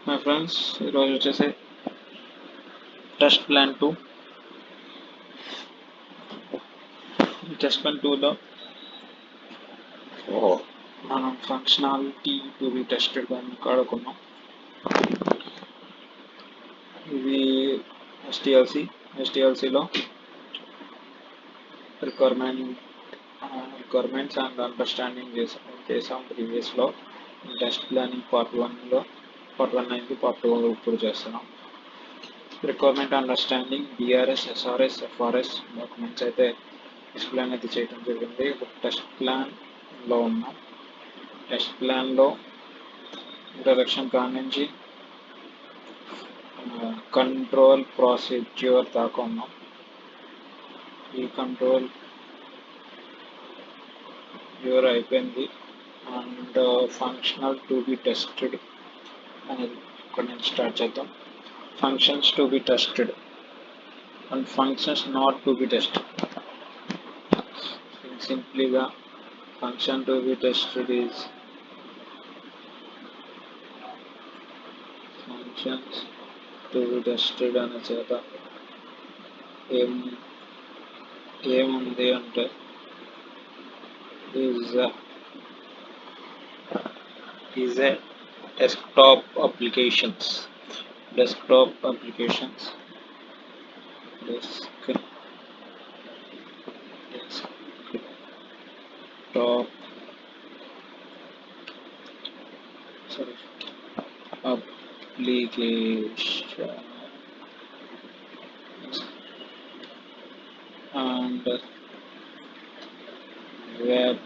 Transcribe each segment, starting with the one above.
My friends ఈరోజు వచ్చేసి test plan 2. Test plan 2లో మనం ఫంక్షనాలిటీ టు బి టెస్టెడ్ అని ఆడుకున్నాం. ఇది STLCలో రిక్వైర్మెంట్స్ అండ్ అండర్స్టాండింగ్ చేసాం ప్రీవియస్లో. టెస్ట్ ప్లానింగ్ పార్ట్ 1 అయింది, పార్ట్ 2 ఇప్పుడు చేస్తున్నాం. Requirement understanding, BRS, SRS, FRS documents అయితే ఎక్స్ప్లెయిన్ అయితే చేయడం జరిగింది. ఇప్పుడు టెస్ట్ ప్లాన్లో ఉన్నాం. టెస్ట్ ప్లాన్లో ఇంట్రడక్షన్ కానించి కంట్రోల్ ప్రొసీజ్యూర్ దాకా ఉన్నాం. ఈ కంట్రోల్ యూర్ అయిపోయింది and functional to be tested అనేది ఇక్కడ నుంచి స్టార్ట్ చేద్దాం. Functions to be tested and functions not to be tested. Simply the function to be tested is functions to be tested అనే చేత ఏముంది అంటే is a desktop applications desktop application and web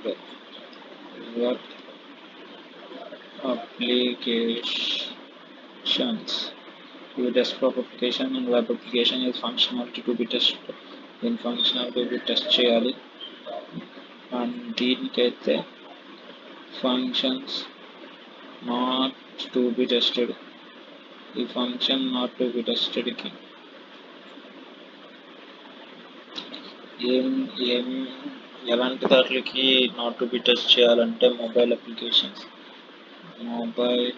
applications. The desktop application and web application is functionality to be tested. In functionality to be test చేయాలి. and దీనికైతే functions not to be tested. ఈ function not to be tested కి ఎలాంటి దాట్లకి not to be test చేయాలంటే mobile applications, mobile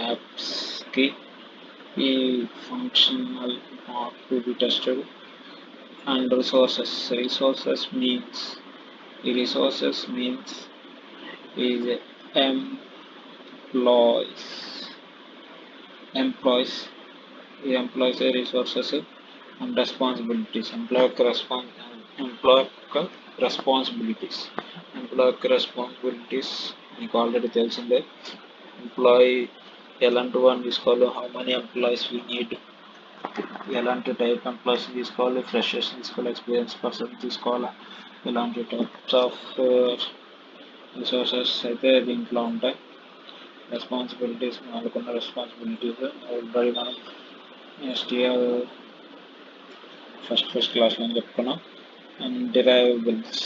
యాప్స్కి ఈ functional not to be tested. And resources means is employees ఈ employees resources and responsibilities. Employ యొక్క responsibilities మీకు ఆల్రెడీ తెలిసిందే. ఎంప్లాయీ ఎలాంటి వాడిని తీసుకోవాలి, how many employees we need, ఎలాంటి టైప్ ఎంప్లాయీస్ తీసుకోవాలి, ఫ్రెషర్స్ తీసుకోవాలి, ఎక్స్పీరియన్స్ పర్సన్ తీసుకోవాలా, ఇలాంటి టైప్స్ ఆఫ్ రిసోర్సెస్ అయితే దీంట్లో ఉంటాయి. రెస్పాన్సిబిలిటీస్, మనకున్న రెస్పాన్సిబిలిటీస్ ఆల్రెడీ మనం STL ఫస్ట్ క్లాస్లో చెప్పుకున్నాం. అండ్ డిరైవబుల్స్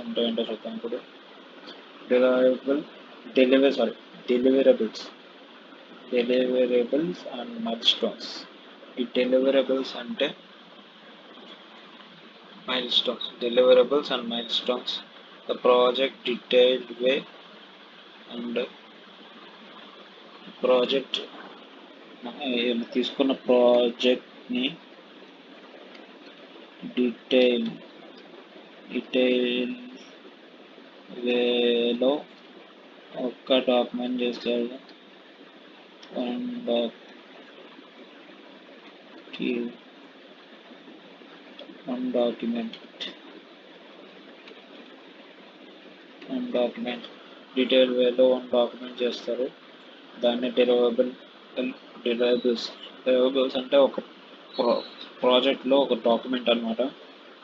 అంటే ఏంటో చూద్దాం. ఇప్పుడు deliverables and milestones. ఈ deliverables అంటే deliverables and milestones, the project detailed way and project తీసుకున్న ప్రాజెక్ట్ని డీటెయిల్ వేలో ఒక్క డాక్యుమెంట్ చేస్తారు. వన్ డాక్యుమెంట్ డీటెయిల్ వేలో వన్ డాక్యుమెంట్ చేస్తారు. దాన్ని డెలివరబుల్స్ అంటే ఒక ప్రాజెక్ట్లో ఒక డాక్యుమెంట్ అనమాట.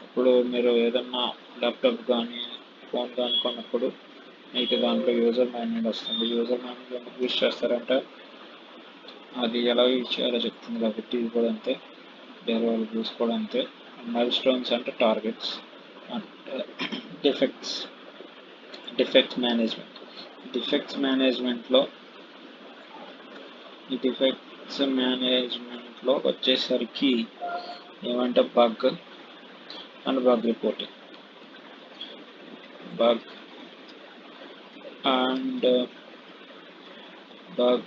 ఇప్పుడు మీరు ఏదన్నా ల్యాప్టాప్ కానీ ఫోన్ కానీ కొన్నప్పుడు మీకు దాంట్లో యూజర్ మాన్యువల్ వస్తుంది. యూజర్ మాన్యువల్ ఎందుకు యూజ్ చేస్తారంటే అది ఎలా యూజ్ చేయాలో చెప్తుంది కాబట్టి ఇది కూడా అంతే. డెలివరబుల్స్ కూడా అంతే. మైల్ స్టోన్స్ అంటే టార్గెట్స్. డిఫెక్ట్స్ మేనేజ్మెంట్లో వచ్చేసరికి ఏమంటే bug reporting. bug and bug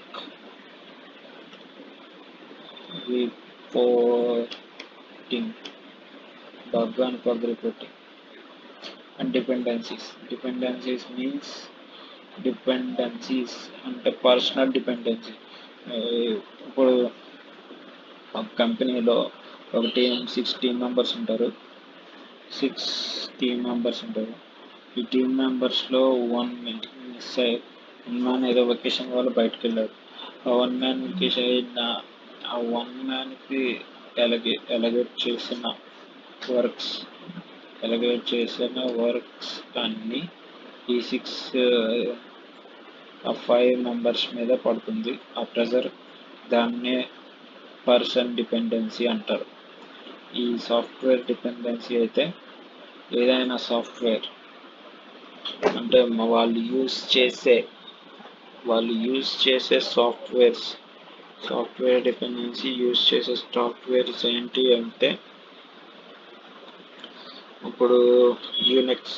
reporting, bug and bug reporting. And dependencies means dependencies అంటే పర్సనల్ డిపెండెన్సీ. ఇప్పుడు ఒక కంపెనీలో ఒక టీమ్ మెంబర్స్ ఉంటారు. 6 టీమ్ మెంబర్స్ ఉంటారు. ఈ టీమ్ మెంబర్స్లో 1 మ్యాన్ ఏదో వెకేషన్ వల్ల బయటకు వెళ్ళాడు. ఆ 1 మ్యాన్ వెకేషన్ అయిన ఆ 1 మ్యాన్కి ఎలగేట్ చేసిన వర్క్స్ అన్నీ ఈ 5 మెంబర్స్ మీద పడుతుంది. ఆ ప్రెజర్ దాన్నే పర్సన్ డిపెండెన్సీ అంటారు. ఈ సాఫ్ట్వేర్ డిపెండెన్సీ అయితే ఏదైనా సాఫ్ట్వేర్ అంటే వాళ్ళు యూజ్ చేసే సాఫ్ట్వేర్ డిపెండెన్సీ యూజ్ చేసే సాఫ్ట్వేర్స్ ఏంటి అంటే ఇప్పుడు Unix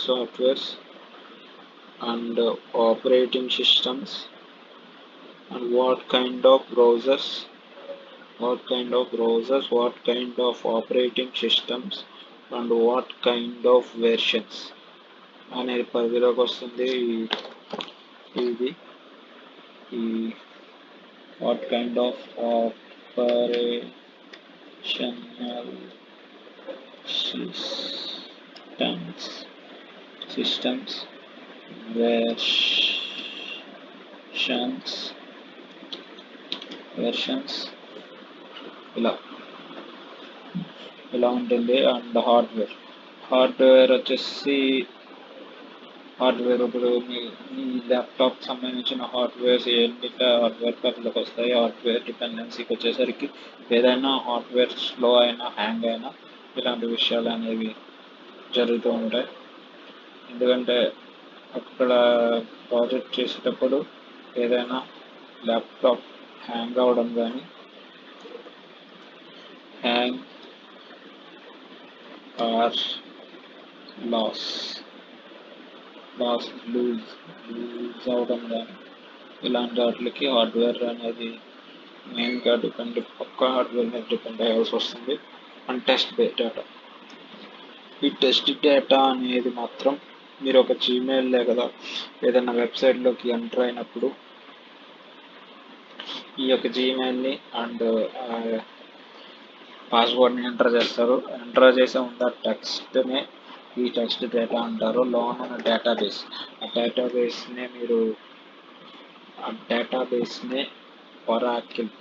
softwares and operating systems, and what kind of browsers, what kind of operating systems, and what kind of versions అనేది పరిధిలోకి వస్తుంది. ఇది what kind of operational systems versions ఇలా ఉంటుంది. అండ్ హార్డ్వేర్ వచ్చేసి ఇప్పుడు మీ ల్యాప్టాప్ సంబంధించిన హార్డ్వేర్స్ హార్డ్వేర్ పరిధిలోకి వస్తాయి. హార్డ్వేర్ డిపెండెన్సీకి వచ్చేసరికి ఏదైనా హార్డ్వేర్ స్లో అయినా హ్యాంగ్ అయినా ఇలాంటి విషయాలు అనేవి జరుగుతూ ఉంటాయి. ఎందుకంటే అక్కడ ప్రాజెక్ట్ చేసేటప్పుడు ఏదైనా ల్యాప్టాప్ హ్యాంగ్ అవ్వడం కానీ ఆర్ లూజ్ అవడం కానీ ఇలాంటి వాటికి హార్డ్వేర్ అనేది మెయిన్గా ఒక్క హార్డ్వేర్ మీద డిపెండ్ అయ్యాల్సి వస్తుంది. అండ్ ఈ టెస్ట్ డేటా అనేది మాత్రం మీరు ఒక జీమెయిల్ లేదా ఏదైనా వెబ్సైట్లోకి ఎంటర్ అయినప్పుడు ఈ యొక్క జీమెయిల్ని అండ్ పాస్వర్డ్ని ఎంటర్ చేస్తారు. ఎంటర్ చేసే ముందు ఆ టెక్స్ట్నే ఈ టెక్స్ట్ డేటా అంటారు. లోన్ ఉన్న డేటాబేస్ ఆ డేటాబేస్నే ఒరాకిల్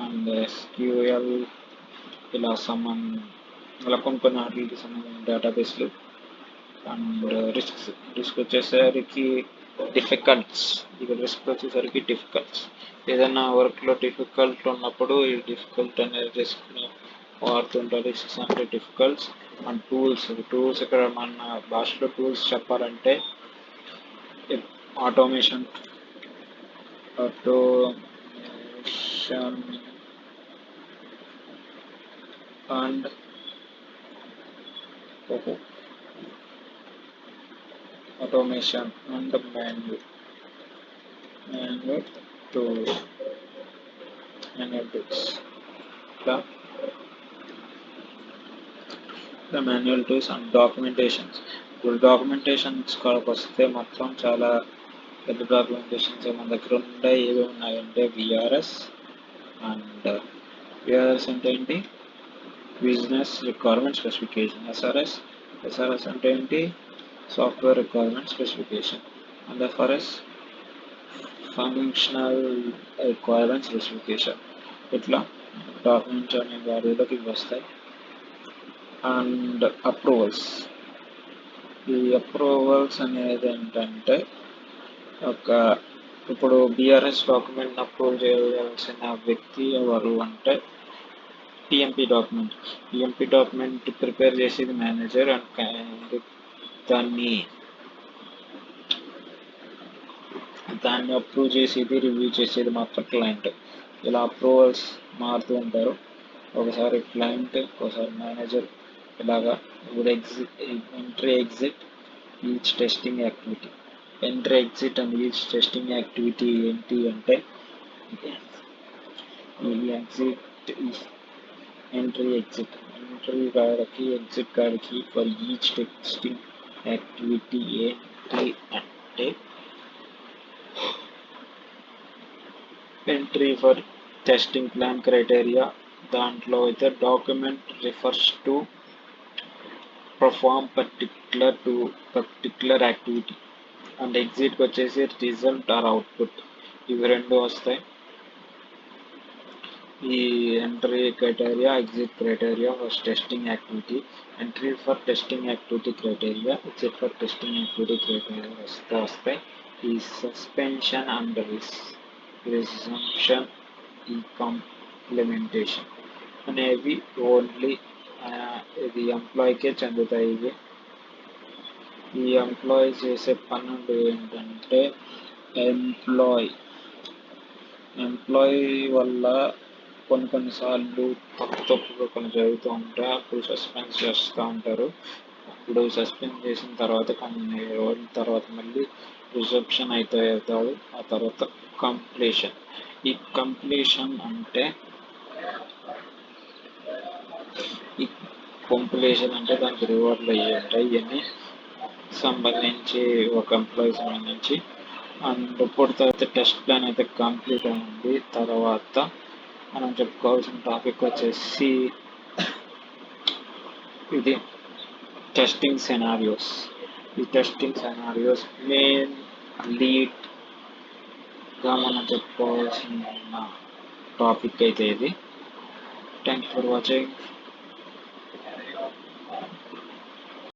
అండ్ SQL ఇలా కొన్ని వాటికి సంబంధించిన డేటాబేస్లు. అండ్ రిస్క్ వచ్చేసరికి డిఫికల్ట్స్. ఏదైనా వర్క్లో డిఫికల్ట్ ఉన్నప్పుడు ఈ డిఫికల్ట్ అనే రిస్క్ని వాడుతుంటారు. రిస్క్స్ అంటే డిఫికల్ట్స్. అండ్ టూల్స్ ఇక్కడ మన భాషలో టూల్స్ చెప్పాలంటే ఆటోమేషన్ అండ్ manual tools. ఇట్లా మాన్యువల్ టూల్స్ అండ్ డాక్యుమెంటేషన్స్. ఇప్పుడు డాక్యుమెంటేషన్స్ కాడికి వస్తే మొత్తం చాలా పెద్ద డాక్యుమెంటేషన్స్ మన దగ్గర ఉంటాయి. ఏవి ఉన్నాయంటే విఆర్ఎస్ అంటే ఏంటి? Business requirement specification. ఎస్ఆర్ఎస్ అంటే ఏంటి? Software requirement specification. And FRS functional requirement specification. ఇట్లా డాక్యుమెంట్స్ అనే వాటిలోకి వస్తాయి. అండ్ ఈ అప్రూవల్స్ అనేది ఏంటంటే ఇప్పుడు బిఆర్ఎస్ డాక్యుమెంట్ అప్రూవ్ చేయాల్సిన వ్యక్తి ఎవరు అంటే టిఎంపి డాక్యుమెంట్ ప్రిపేర్ చేసేది మేనేజర్. అండ్ దాన్ని అప్రూవ్ చేసేది రివ్యూ చేసేది మాత్రం క్లయింట్. ఇలా అప్రూవల్స్ మారుతూ ఉంటారు. ఒకసారి క్లయింట్, ఒకసారి మేనేజర్, ఇలాగా. ఇప్పుడు entry exit each testing activity. Entry exit and each testing activity ఏంటి అంటే, ఈ ఎగ్జిట్ ఎంట్రీ ఎగ్జిట్, ఎంట్రీ కాడికి ఎగ్జిట్ కాడికి ఫర్ ఈచ్ టెస్టింగ్ యాక్టివిటీ ఏంటి అంటే, entry for testing plan criteria, దాంట్లో అయితే document refers to perform particular activity. And ఎగ్జిట్కి వచ్చేసి రిజల్ట్ ఆర్ అవుట్పుట్, ఇవి రెండు వస్తాయి. ఈ entry criteria, exit criteria for testing activity. Entry for testing activity criteria, exit for testing activity criteria వస్తాయి. ఈ సస్పెన్షన్ అండ్ రిజంప్షన్, ఈ కంప్లిమెంటేషన్ అనేవి ఓన్లీ ఇది ఎంప్లాయీకే చెందుతాయి. ఇవి ఈ ఎంప్లాయీ చేసే పనులు ఏంటంటే, ఎంప్లాయీ వల్ల కొన్నిసార్లు తప్పుగా కొన్ని జరుగుతూ ఉంటాయి. అప్పుడు సస్పెండ్ చేస్తూ ఉంటారు. అప్పుడు సస్పెండ్ చేసిన తర్వాత కొన్ని రోజుల తర్వాత మళ్ళీ రిజెప్షన్ అవుతాడు. ఆ తర్వాత కంప్లీషన్. ఈ కంప్లీషన్ అంటే దానికి రివార్డులు అయ్యి ఉంటాయి. ఇవన్నీ సంబంధించి ఒక ఎంప్లాయీ సంబంధించి. అండ్ ఇప్పుడు తర్వాత టెస్ట్ ప్లాన్ అయితే కంప్లీట్ అయింది. తర్వాత మనం చెప్పుకోవాల్సిన టాపిక్ వచ్చేసి ఇది టెస్టింగ్ సెనారియోస్. ఈ టెస్టింగ్ సెనారియోస్ మెయిన్ లీడ్గా మనం చెప్పుకోవాల్సిన టాపిక్ అయితే ఇది. Thanks for watching.